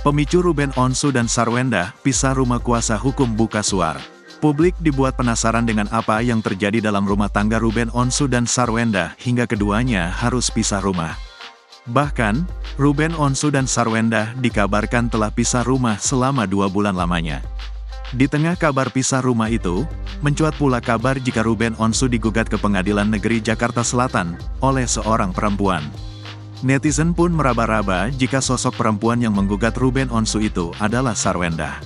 Pemicu Ruben Onsu dan Sarwenda, pisah rumah kuasa hukum buka suara. Publik dibuat penasaran dengan apa yang terjadi dalam rumah tangga Ruben Onsu dan Sarwenda hingga keduanya harus pisah rumah. Bahkan, Ruben Onsu dan Sarwenda dikabarkan telah pisah rumah selama 2 bulan lamanya. Di tengah kabar pisah rumah itu, mencuat pula kabar jika Ruben Onsu digugat ke Pengadilan Negeri Jakarta Selatan oleh seorang perempuan. Netizen pun meraba-raba jika sosok perempuan yang menggugat Ruben Onsu itu adalah Sarwenda.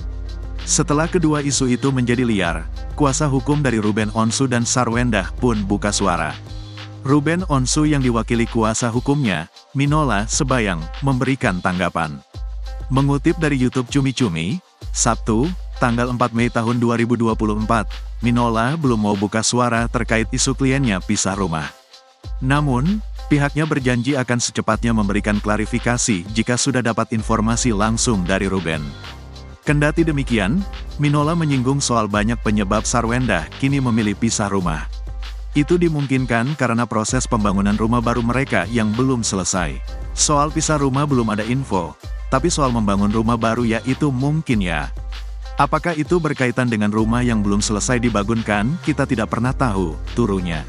Setelah kedua isu itu menjadi liar, kuasa hukum dari Ruben Onsu dan Sarwenda pun buka suara. Ruben Onsu yang diwakili kuasa hukumnya, Minola Sebayang, memberikan tanggapan. Mengutip dari YouTube Cumi Cumi, Sabtu, tanggal 4 Mei tahun 2024, Minola belum mau buka suara terkait isu kliennya pisah rumah. Namun, pihaknya berjanji akan secepatnya memberikan klarifikasi jika sudah dapat informasi langsung dari Ruben. Kendati demikian, Minola menyinggung soal banyak penyebab Sarwenda kini memilih pisah rumah. Itu dimungkinkan karena proses pembangunan rumah baru mereka yang belum selesai. Soal pisah rumah belum ada info, tapi soal membangun rumah baru ya itu mungkin ya. Apakah itu berkaitan dengan rumah yang belum selesai dibangunkan, kita tidak pernah tahu, turunya.